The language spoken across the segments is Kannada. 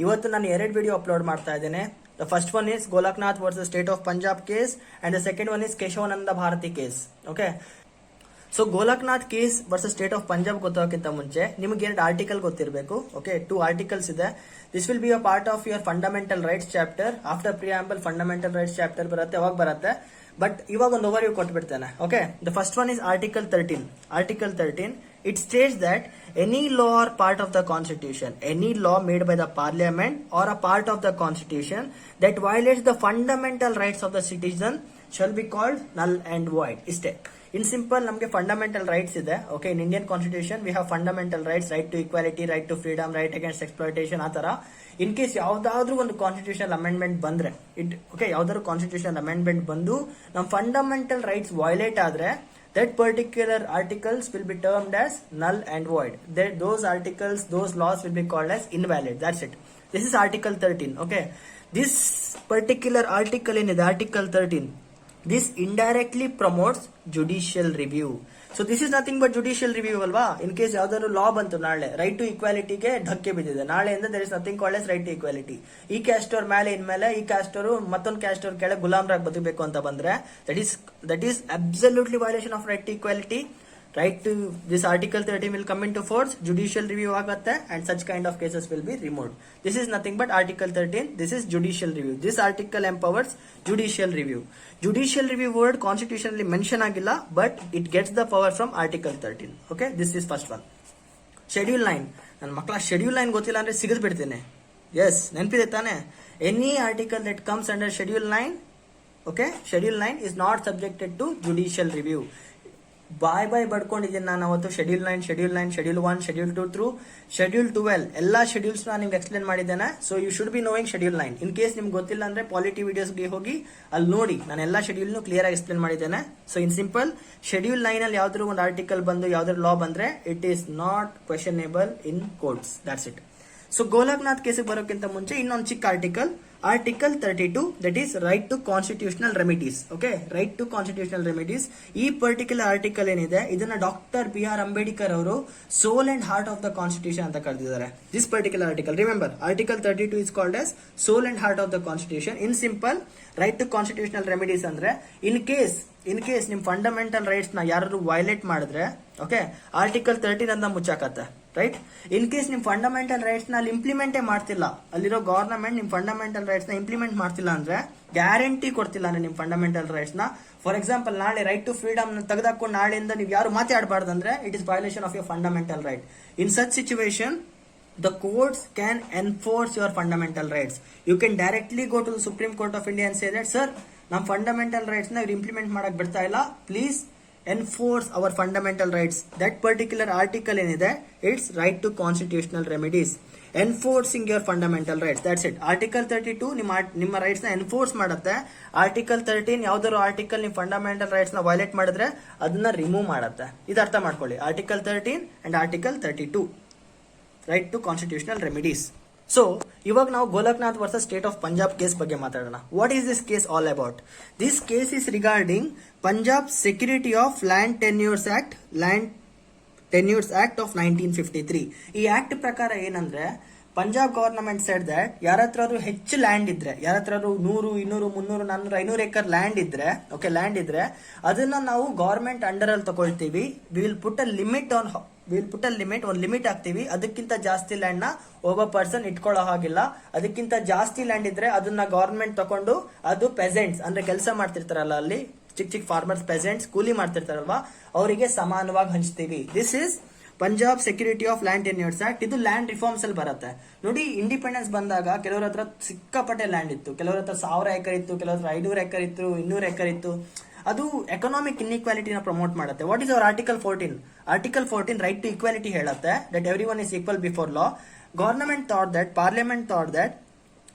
ಇವತ್ತು ನಾನು ಎರಡು ವಿಡಿಯೋ ಅಪ್ಲೋಡ್ ಮಾಡ್ತಾ ಇದ್ದೇನೆ. The first one is Golaknath versus state of Punjab case and the second one is Keshavananda Bharati case. Okay, so Golaknath case versus state of Punjab ಗೊತ್ತಾಗೋಕ್ಕಿಂತ ಮುಂಚೆ ನಿಮಗೆ ಎರಡು ಆರ್ಟಿಕಲ್ ಗೊತ್ತಿರಬೇಕು. ಓಕೆ, 2 ಆರ್ಟಿಕಲ್ಸ್ ಇದೆ. This will be a part of your fundamental rights chapter. After preamble fundamental rights chapter ಬರುತ್ತೆ, ಅವಾಗ ಬರುತ್ತೆ. ಬಟ್ ಇವಾಗ ಒಂದು ಓವರ್ವ್ಯೂ ಕೊಟ್ಬಿಡ್ತೇನೆ. Okay, the first one is article 13. Article 13, it states that any law or part of the constitution, any law made by the parliament or a part of the constitution that violates the fundamental rights of the citizen shall be called null and void. Iste in simple ನಮಗೆ ಫಂಡಮೆಂಟಲ್ ರೈಟ್ಸ್ ಇದೆ. Okay, in Indian constitution we have fundamental rights, right to equality, right to freedom, right against exploitation. ಆ ತರ ಇನ್ ಕೇಸ್ ಯಾವ್ದಾದ್ರು ಒಂದು ಕಾನ್ಸ್ಟಿಟ್ಯೂಷನ್ ಅಮೆಂಡ್ಮೆಂಟ್ ಬಂದ್ರೆ ಯಾವ್ದಾದ್ರು ಕಾನ್ಸ್ಟಿಟ್ಯೂಷನ್ ಅಮೆಂಡ್ಮೆಂಟ್ ಬಂದು ನಮ್ಮ ಫಂಡಮೆಂಟಲ್ ರೈಟ್ಸ್ ವೈಲೇಟ್ ಆದ್ರೆ that particular articles will be termed as null and void. Those articles, those laws will be called as invalid. That's it. This is article 13. Okay, this particular article in article 13, this indirectly promotes judicial review. So this is nothing but judicial review alva. In case ಯಾವ್ದಾದ್ರು ಲಾ ಬಂತು ನಾಳೆ ರೈಟ್ ಟು ಈಕ್ವಾಲಿಟಿಗೆ ಧಕ್ಕೆ ಬಿದ್ದಿದೆ, ನಾಳೆಯಿಂದ there is nothing called as right to equality. ಈ ಕ್ಯಾಸ್ಟ್ ಅವ್ರ ಮೇಲೆ ಇನ್ಮೇಲೆ ಈ ಕ್ಯಾಸ್ಟ್ ಅವರು ಮತ್ತೊಂದು ಕ್ಯಾಸ್ಟ್ ಅವ್ರ ಕೆಳಗೆ ಗುಲಾಮರಾಗಿ ಬದುಕಬೇಕು ಅಂತ ಬಂದ್ರೆ that is absolutely violation of right to equality. Right to this article 13 will come into force, judicial review ಆಗುತ್ತೆ and such kind of cases will be removed. This is nothing but article 13. This is judicial review. This article empowers judicial review. Judicial review word constitutionally mention ಆಗಿಲ್ಲ, but it gets the power from article 13. Okay, this is first one. Schedule 9. ನನ್ನ ಮಕ್ಕಳ schedule 9 ಗೊತ್ತಿಲ್ಲ ಅಂದ್ರೆ ಸಿಗದ್ ಬಿಡ್ತೇನೆ. Yes, ನೆನಪಿದೆ ತಾನೆ? Any article that comes under schedule 9, okay, schedule 9 is not subjected to judicial review. ಬಾಯ್ ಬಡ್ಕೊಂಡಿದ್ದೀನಿ ನಾನು ಅವತ್ತು. Schedule 9, schedule 9, schedule 1, schedule 2 through schedule 12 ಎಲ್ಲಾ ಶೆಡ್ಯೂಲ್ಸ್ ನಾನು ನಿಮ್ಗೆ ಎಕ್ಸ್ಪ್ಲೇನ್ ಮಾಡಿದ್ದೇನೆ. So you should be knowing schedule 9. In case ನಿಮ್ಗೆ ಗೊತ್ತಿಲ್ಲ ಅಂದ್ರೆ ಪಾಲಿಟಿ ವಿಡಿಯೋಸ್ಗೆ ಹೋಗಿ ಅಲ್ಲಿ ನೋಡಿ, ನಾನು ಎಲ್ಲಾ ಶೆಡ್ಯೂಲ್ನು ಕ್ಲಿಯರ್ ಆಗಿ ಎಕ್ಸ್ಪ್ಲೇನ್ ಮಾಡಿದ್ದೇನೆ. ಸೊ ಇನ್ ಸಿಂಪಲ್, ಶೆಡ್ಯೂಲ್ 9 ಅಲ್ಲಿ ಯಾವ್ದಾದ್ರು ಒಂದು ಆರ್ಟಿಕಲ್ ಬಂದು ಯಾವ್ದಾದ್ರು ಲಾ ಬಂದ್ರೆ it is not questionable in courts. That's it. So Golaknath ಕೇಸಿಗೆ ಬರೋಕ್ಕಿಂತ ಮುಂಚೆ ಇನ್ನೊಂದು ಚಿಕ್ಕ article 32, that is right to constitutional remedies. Okay, right to constitutional remedies. ಈ ಪರ್ಟಿಕ್ಯುಲರ್ ಆರ್ಟಿಕಲ್ ಏನಿದೆ ಇದನ್ನ ಡಾಕ್ಟರ್ BR ಅಂಬೇಡ್ಕರ್ ಅವರು soul and heart of the constitution ಅಂತ ಕರೆದಿದ್ದಾರೆ. This particular article, remember, article 32 is called as soul and heart of the constitution. In simple, right to constitutional remedies ಅಂದ್ರೆ ಇನ್ ಕೇಸ್ ನಿಮ್ ಫಂಡಮೆಂಟಲ್ ರೈಟ್ಸ್ ನ ಯಾರು ವೈಲೇಟ್ ಮಾಡಿದ್ರೆ, ಓಕೆ, ಆರ್ಟಿಕಲ್ 13 ಅಂತ ಮುಚ್ಚಾಕತ್ತೆ. ರೈಟ್, ಇನ್ ಕೇಸ್ ನಿಮ್ ಫಂಡಮೆಂಟಲ್ ರೈಟ್ಸ್ ನ ಅಲ್ಲಿ ಇಂಪ್ಲಿಮೆಂಟೇ ಮಾಡ್ತಿಲ್ಲ, ಅಲ್ಲಿರೋ ಗವರ್ನಮೆಂಟ್ ನಿಮ್ ಫಂಡಮೆಂಟಲ್ ರೈಟ್ಸ್ ನ ಇಂಪ್ಲಿಮೆಂಟ್ ಮಾಡ್ತಿಲ್ಲ ಅಂದ್ರೆ, ಗ್ಯಾರಂಟಿ ಕೊಡ್ತಿಲ್ಲ ಅಂದ್ರೆ ನಿಮ್ ಫಂಡಮೆಂಟಲ್ ರೈಟ್ಸ್ ನ, ಫಾರ್ ಎಕ್ಸಾಂಪಲ್ ನಾಳೆ ರೈಟ್ ಟು ಫ್ರೀಡಮ್ ತೆಗೆದಾಕೊಂಡು ನಾಳೆಯಿಂದ ನೀವು ಯಾರು ಮಾತಾಡಬಾರ್ದು ಅಂದ್ರೆ it is violation of your fundamental right. In such situation the courts can enforce your fundamental rights. You can directly go to the Supreme Court of India and say that, sir, ನಮ್ಮ ಫಂಡಮೆಂಟಲ್ ರೈಟ್ಸ್ ನ ಇಂಪ್ಲಿಮೆಂಟ್ ಮಾಡಕ್ ಬಿಡ್ತಾ ಇಲ್ಲ, please enforce our fundamental rights. That particular article ಏನಿದೆ, it's right to constitutional remedies, enforcing your fundamental rights. That's it. Article 32 ನಿಮ್ಮ ರೈಟ್ಸ್ ನ ಎನ್ಫೋರ್ಸ್ ಮಾಡುತ್ತೆ. ಆರ್ಟಿಕಲ್ 13 ಯಾವ್ದಾದ್ರು ಆರ್ಟಿಕಲ್ ನಿಮ್ ಫಂಡಮೆಂಟಲ್ ರೈಟ್ಸ್ ನ ವೈಲೇಟ್ ಮಾಡಿದ್ರೆ ಅದನ್ನ ರಿಮೂವ್ ಮಾಡುತ್ತೆ. ಇದು ಅರ್ಥ ಮಾಡ್ಕೊಳ್ಳಿ. Article 13 and article 32, right to constitutional remedies. So ಇವಾಗ ನಾವು Golaknath versus state of Punjab case ಬಗ್ಗೆ ಮಾತಾಡೋಣ. What is this case all about? This case is regarding Punjab security of land tenures act of 1953. ಈ ಆಕ್ಟ್ ಪ್ರಕಾರ ಏನಂದ್ರೆ, ಪಂಜಾಬ್ ಗವರ್ನಮೆಂಟ್ ಸೆಡ್ ದಟ್ ಯಾರ ಹತ್ರ ಹೆಚ್ಚು ಲ್ಯಾಂಡ್ ಇದ್ರೆ, ಯಾರ ಹತ್ರ 100, 200, 300, 400, 500 ಎಕರ್ ಲ್ಯಾಂಡ್ ಇದ್ರೆ, ಓಕೆ, ಲ್ಯಾಂಡ್ ಇದ್ರೆ ಅದನ್ನ ನಾವು ಗವರ್ಮೆಂಟ್ ಅಂಡರ್ ಅಲ್ಲಿ ತಗೊಳ್ತೀವಿ. ವಿಲ್ ಪುಟ್ ಅ ಲಿಮಿಟ್, ಒಂದು ಲಿಮಿಟ್ ಹಾಕ್ತಿವಿ. ಅದಕ್ಕಿಂತ ಜಾಸ್ತಿ ಲ್ಯಾಂಡ್ ನ ಒಬ್ಬ ಪರ್ಸನ್ ಇಟ್ಕೊಳ್ಳೋ ಹಾಗಿಲ್ಲ. ಅದಕ್ಕಿಂತ ಜಾಸ್ತಿ ಲ್ಯಾಂಡ್ ಇದ್ರೆ ಅದನ್ನ ಗವರ್ಮೆಂಟ್ ತಕೊಂಡು ಅದು ಪೆಸೆಂಟ್ಸ್ ಅಂದ್ರೆ ಕೆಲಸ ಮಾಡ್ತಿರ್ತಾರಲ್ಲ ಅಲ್ಲಿ ಚಿಕ್ಕ ಫಾರ್ಮರ್ಸ್, ಪೆಸೆಂಟ್ಸ್ ಕೂಲಿ ಮಾಡ್ತಿರ್ತಾರಲ್ವಾ, ಅವರಿಗೆ ಸಮಾನವಾಗಿ ಹಂಚ್ತೀವಿ. This is Punjab security of land tenures act. ಇದು ಲ್ಯಾಂಡ್ ರಿಫಾರ್ಮ್ಸ್ ಅಲ್ಲಿ ಬರುತ್ತೆ. ನೋಡಿ, ಇಂಡಿಪೆಂಡೆನ್ಸ್ ಬಂದಾಗ ಕೆಲವರ ಹತ್ರ ಸಿಕ್ಕಾಪಟ್ಟೆ ಲ್ಯಾಂಡ್ ಇತ್ತು, ಕೆಲವರ ಹತ್ರ 1000 ಎಕರ್ ಇತ್ತು, ಕೆಲವರ ಹತ್ರ 500 ಎಕರ್ ಇತ್ತು, 200 ಎಕರ್ ಇತ್ತು. ಅದು ಎಕನಾಮಿಕ್ ಇನ್ಇಕ್ವಾಲಿಟಿನ ಪ್ರಮೋಟ್ ಮಾಡುತ್ತೆ. What is our article 14? Article 14 right to equality ಹೇಳುತ್ತೆ, that every one is equal before law. Government thought that, parliament thought that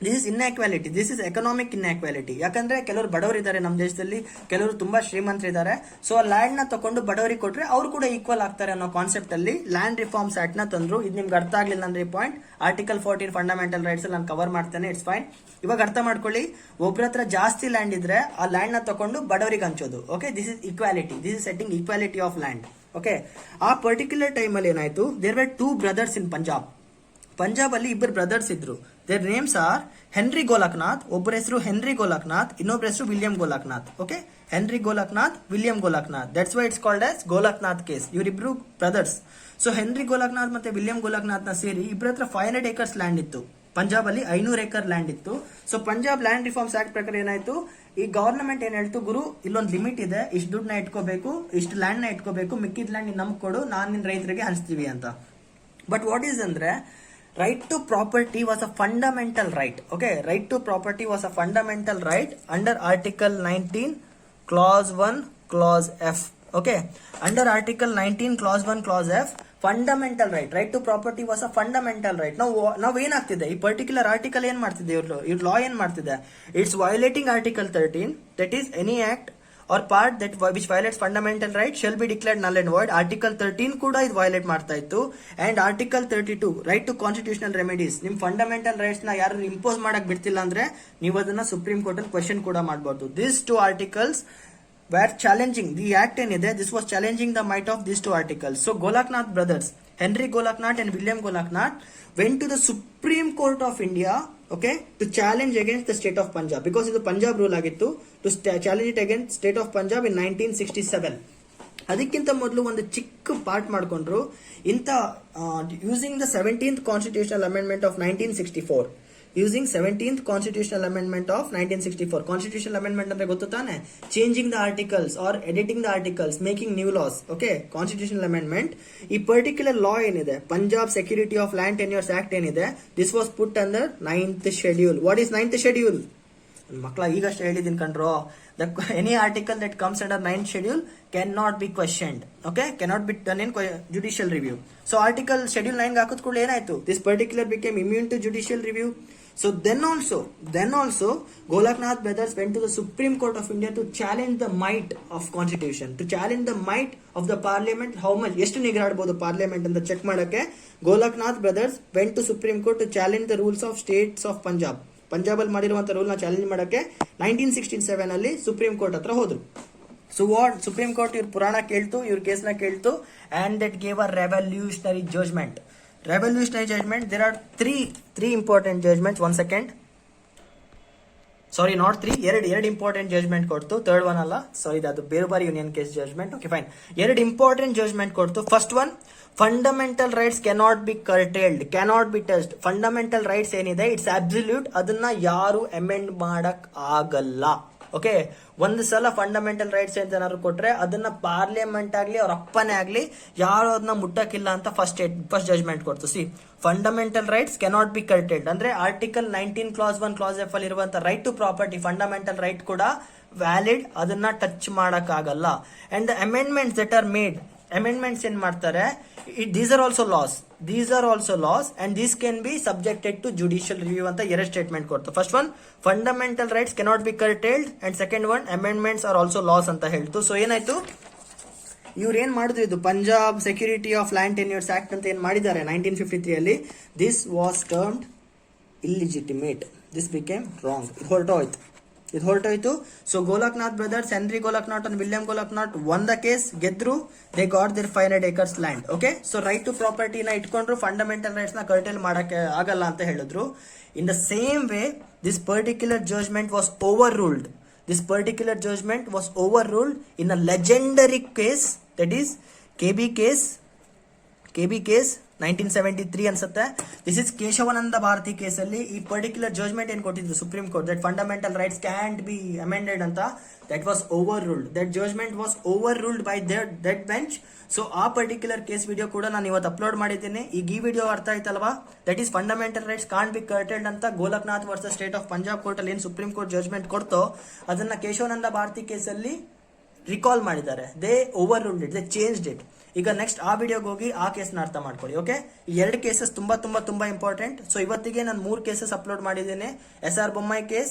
this is inequality, this is economic inequality. ಯಾಕಂದ್ರೆ ಕೆಲವರು ಬಡವರಿದ್ದಾರೆ ನಮ್ಮ ದೇಶದಲ್ಲಿ, ಕೆಲವರು ತುಂಬಾ ಶ್ರೀಮಂತರಿದ್ದಾರೆ. ಸೊ ಆ ಲ್ಯಾಂಡ್ ನ ತಗೊಂಡು ಬಡವರಿಗೆ ಕೊಟ್ರೆ ಅವ್ರು ಕೂಡ ಈಕ್ವಲ್ ಆಗ್ತಾರೆ ಅನ್ನೋ ಕಾನ್ಸೆಪ್ಟ್ ಅಲ್ಲಿ ಲ್ಯಾಂಡ್ ರಿಫಾರ್ಮ್ಸ್ ಆಕ್ಟ್ ನ ತಂದ್ರು. ಇದು ನಿಮ್ಗೆ ಅರ್ಥ ಆಗ್ಲಿಲ್ಲ ಅಂದ್ರೆ ಈ ಪಾಯಿಂಟ್ ಆರ್ಟಿಕಲ್ 14 ಫಂಡಮೆಂಟಲ್ ರೈಟ್ಸ್ ಅಲ್ಲಿ ನಾನು ಕವರ್ ಮಾಡ್ತೇನೆ. It's fine. ಇವಾಗ ಅರ್ಥ ಮಾಡ್ಕೊಳ್ಳಿ, ಒಬ್ರ ಹತ್ರ ಜಾಸ್ತಿ ಲ್ಯಾಂಡ್ ಇದ್ರೆ ಆ ಲ್ಯಾಂಡ್ ನ ತಗೊಂಡು ಬಡವರಿಗೆ ಹಂಚೋದು. Okay, this is equality, this is setting equality of land. Okay, ಆ ಪರ್ಟಿಕ್ಯುಲರ್ ಟೈಮ್ ಅಲ್ಲಿ ಏನಾಯ್ತು, there were 2 brothers in Punjab. Punjab ಅಲ್ಲಿ ಇಬ್ಬರು ಬ್ರದರ್ಸ್ ಇದ್ರು. Their names are Henry Golaknath. ಒಬ್ಬರ ಹೆಸರು ಹೆನ್ರಿ ಗೋಲಕ್ನಾಥ್, ಇನ್ನೊಬ್ಬರ ಹೆಸರು William Golaknath. Okay, Henry Golaknath, William Golaknath. That's why it's called as Golaknath case. ಇವರಿಬ್ರು ಬ್ರದರ್ಸ್. ಸೊ ಹೆನ್ರಿ ಗೋಲಕ್ನಾಥ್ ಮತ್ತೆ ವಿಲಿಯಂ ಗೋಲಕ್ನಾಥ್ ನ ಸೇರಿ ಇಬ್ಬರ ಹತ್ರ 500 acres ಲ್ಯಾಂಡ್ ಇತ್ತು. ಪಂಜಾಬ್ ಅಲ್ಲಿ 500 acre ಲ್ಯಾಂಡ್ ಇತ್ತು. So Punjab land reforms act ಪ್ರಕಾರ ಏನಾಯ್ತು, ಈ ಗವರ್ನಮೆಂಟ್ ಏನ್ ಹೇಳ್ತು, ಗುರು ಇಲ್ಲೊಂದು ಲಿಮಿಟ್ ಇದೆ, ಇಷ್ಟು ದುಡ್ಡನ್ನ ಇಟ್ಕೋಬೇಕು, ಇಷ್ಟು ಲ್ಯಾಂಡ್ ನ ಇಟ್ಕೋಬೇಕು, ಮಿಕ್ಕಿದ ಲ್ಯಾಂಡ್ ನಮ್ಗೆ ಕೊಡು, ನಾನು ನಿನ್ ರೈತರಿಗೆ ಹಂಚ್ತೀವಿ ಅಂತ. ಬಟ್ ವಾಟ್ ಈಸ್ ಅಂದ್ರೆ, right to property was a fundamental right. Okay, right to property was a fundamental right under Article 19 clause 1 clause F. Okay, under Article 19 clause 1 clause F, fundamental right to property was a fundamental right. ನಾವು ಏನಾಗ್ತಿದೆ, ಈ ಪರ್ಟಿಕ್ಯುಲರ್ ಆರ್ಟಿಕಲ್ ಏನ್ ಮಾಡ್ತಿದೆ, ಇವ್ರ ಲಾ ಏನ್ ಮಾಡ್ತಿದೆ, it's violating Article 13, that is any act or part that which violates fundamental right shall be declared null and void. Article 13 ಕೂಡ ಇದು ವೈಲೇಟ್ ಮಾಡ್ತಾ ಇತ್ತು. And Article 32 right to constitutional remedies, ನಿಮ್ ಫಂಡಮೆಂಟಲ್ ರೈಟ್ಸ್ ನ ಯಾರು ಇಂಪೋಸ್ ಮಾಡಕ್ ಬಿಡ್ತಿಲ್ಲ ಅಂದ್ರೆ ನೀವು ಅದನ್ನ ಸುಪ್ರೀಂ ಕೋರ್ಟ್ ಅಲ್ಲಿ ಕ್ವೆಶ್ಚನ್ ಕೂಡ ಮಾಡಬಹುದು. This two articles were challenging the act ಏನಿದೆ, this was challenging the might of these two articles. So Golaknath brothers, Henry Golaknath and William Golaknath, went to the Supreme Court of India, okay, to challenge against the state of Punjab, because ಇದು ಪಂಜಾಬ್ ರೂಲ್ ಆಗಿತ್ತು, to challenge it against state of Punjab in 1967. ಅದಕ್ಕಿಂತ ಮೊದಲು ಒಂದು ಚಿಕ್ಕ ಪಾರ್ಟ್ ಮಾಡ್ಕೊಂಡ್ರು. ಇಂಥ using the 17th constitutional amendment of 1964, using 17th constitutional amendment of 1964. constitutional amendment ಅಂದ್ರೆ ಗೊತ್ತು ತಾನೆ, changing the articles or editing the articles, making new laws. okay, constitutional amendment. ಈ particular law ಏನಿದೆ, Punjab security of land tenures act ಏನಿದೆ, this was put under 9th schedule. what is 9th schedule? ಮಕ್ಕಳ ಈಗಷ್ಟೇ ಹೇಳಿದೀನಿ ಕಣ್ರೋ, any article that comes under 9th schedule cannot be questioned. okay, cannot be done in judicial review. so article schedule 9 ಹಾಕಿದ ಕೂಡಲೇ ಏನಾಯ್ತು, this particular became immune to judicial review. So then also Golaknath brothers went to the Supreme Court of India to challenge the might of constitution, to challenge the might of the parliament. how much, ಎಷ್ಟು ನಿಗರಾಡಬಹುದು ಪಾರ್ಲಿಮೆಂಟ್ ಅಂತ ಚೆಕ್ ಮಾಡಕ್ಕೆ Golaknath brothers went to Supreme Court to challenge the rules of states of Punjab. Punjab ಅಲ್ಲಿ ಮಾಡಿರುವಂತ ರೂಲ್ ನ ಚಾಲೆಂಜ್ ಮಾಡಕ್ಕೆ 1967 ಅಲ್ಲಿ ಸುಪ್ರೀಂ ಕೋರ್ಟ್ ಹತ್ರ ಹೋದ್ರು. ಸೊ ವಾಟ್, ಸುಪ್ರೀಂ ಕೋರ್ಟ್ ಇವ್ರ ಪುರಾಣ ಕೇಳ್ತು, ಇವ್ರ ಕೇಸ್ ನ ಕೇಳ್ತು, and that gave a revolutionary judgment. Revolutionary judgment. There are three important judgments. 1 second. Sorry, not 3. ಎರಡು important judgment ಕೊಡ್ತು. ಥರ್ಡ್ ಒನ್ ಅಲ್ಲ, ಸಾರಿ, ಅದು Berubari union case judgment. Okay fine, ಎರಡು ಇಂಪಾರ್ಟೆಂಟ್ ಜಡ್ಜ್ಮೆಂಟ್ ಕೊಡ್ತು. First one, fundamental rights cannot be curtailed, cannot be touched. Fundamental rights ಏನಿದೆ, ಇಟ್ಸ್ ಅಬ್ಸಲ್ಯೂಟ್, ಅದನ್ನ ಯಾರು ಅಮೆಂಡ್ ಮಾಡಕ್ ಆಗಲ್ಲ. ಓಕೆ, ಒಂದು ಸಲ ಫಂಡಮೆಂಟಲ್ ರೈಟ್ಸ್ ಅಂತ ಏನಾದ್ರು ಕೊಟ್ರೆ ಅದನ್ನ ಪಾರ್ಲಿಮೆಂಟ್ ಆಗ್ಲಿ ಅವ್ರ ಅಪ್ಪನೇ ಆಗ್ಲಿ ಯಾರು ಅದನ್ನ ಮುಟ್ಟಕ್ಕಿಲ್ಲ ಅಂತ ಫಸ್ಟ್ ಜಜ್ಮೆಂಟ್ ಕೊಡ್ತು. See, fundamental rights cannot be curtailed ಅಂದ್ರೆ ಆರ್ಟಿಕಲ್ 19 clause 1 clause F ಅಲ್ಲಿ ಇರುವಂತ right to property fundamental right ಕೂಡ ವ್ಯಾಲಿಡ್, ಅದನ್ನ ಟಚ್ ಮಾಡಕ್ ಆಗಲ್ಲ. And the amendments that are made, amendments ಏನ್ ಮಾಡ್ತಾರೆ, these are also laws and these can be subjected to judicial review ಅಂತ ಎರಡು ಸ್ಟೇಟ್ಮೆಂಟ್ ಕೊಡ್ತು. First one, fundamental rights cannot be curtailed, and second one, amendments are also laws ಅಂತ ಹೇಳ್ತು. ಸೊ ಏನಾಯ್ತು, ಇವ್ರು ಏನ್ ಮಾಡಿದ್ರು, ಇದು Punjab security of land tenures act ಅಂತ ಏನ್ ಮಾಡಿದ್ದಾರೆ 1953 ಅಲ್ಲಿ, this was termed illegitimate, this became wrong, ಇದು ಹೊರಟೋಯ್ತು. So Golaknath brothers, Henry Golaknath and William Golaknath won the case, ಗೆದ್ರು, they got their 500 acres land. Okay, so right to ಪ್ರಾಪರ್ಟಿನ ಇಟ್ಕೊಂಡ್ರು, ಫಂಡಮೆಂಟಲ್ ರೈಟ್ಸ್ ನ ಕರ್ಟೇಲ್ ಮಾಡಕ್ಕೆ ಆಗಲ್ಲ ಅಂತ ಹೇಳಿದ್ರು. In the same way, this particular judgment was overruled in a legendary case, that is KB case 1973 ಅನ್ಸುತ್ತೆ. This is Keshavananda Bharati case ಅಲ್ಲಿ ಈ ಪರ್ಟಿಕ್ಯುಲರ್ ಜಡ್ಜ್ಮೆಂಟ್ ಏನ್ ಕೊಟ್ಟಿದ್ರು supreme court, that fundamental rights can't be amended ಅಂತ, that was overruled, that judgment was overruled by that bench. So ಆ ಪರ್ಟಿಕ್ಯುಲರ್ ಕೇಸ್ ವಿಡಿಯೋ ಕೂಡ ನಾನು ಇವತ್ತು ಅಪ್ಲೋಡ್ ಮಾಡಿದ್ದೀನಿ. ಈಗ ಈ ವಿಡಿಯೋ ಅರ್ಥ ಆಯ್ತಲ್ವಾ, that is fundamental rights can't be curtailed ಅಂತ Golaknath versus state of Punjab court ಅಲ್ಲಿ ಏನ್ ಸುಪ್ರೀಂ ಕೋರ್ಟ್ ಜಡ್ಜ್ಮೆಂಟ್ ಕೊಡ್ತೋ ಅದನ್ನ ಕೇಶವಾನಂದ ಭಾರತಿ ಕೇಸ್ ಅಲ್ಲಿ ರಿಕಾಲ್ ಮಾಡಿದ್ದಾರೆ. They overruled it, they changed it. ಈಗ ನೆಕ್ಸ್ಟ್ ಆ ವಿಡಿಯೋಗೆ ಹೋಗಿ ಆ ಕೇಸ್ನ ಅರ್ಥ ಮಾಡ್ಕೊಳ್ಳಿ. ಓಕೆ, ಈ ಎರಡು ಕೇಸಸ್ ತುಂಬಾ ಇಂಪಾರ್ಟೆಂಟ್. ಸೊ ಇವತ್ತಿಗೆ ನಾನು 3 ಕೇಸಸ್ ಅಪ್ಲೋಡ್ ಮಾಡಿದ್ದೇನೆ. SR Bommai case,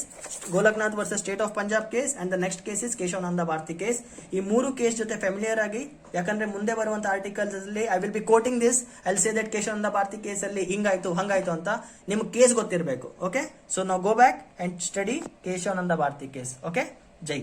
Golaknath versus state of Punjab case, and the next case is Keshavananda Bharati case. ಈ 3 ಕೇಸ್ ಜೊತೆ ಫ್ಯಾಮಿಲಿಯರ್ ಆಗಿ, ಯಾಕಂದ್ರೆ ಮುಂದೆ ಬರುವಂತ ಆರ್ಟಿಕಲ್ಸ್ ಅಲ್ಲಿ I will be quoting this, I will say that Kesavananda Bharati case ಅಲ್ಲಿ ಹಿಂಗಾಯ್ತು ಹಂಗಾಯ್ತು ಅಂತ ನಿಮ್ಗೆ ಕೇಸ್ ಗೊತ್ತಿರಬೇಕು. ಓಕೆ, ಸೊ ನಾವು go back and study Kesavananda Bharati case. Okay, Jai.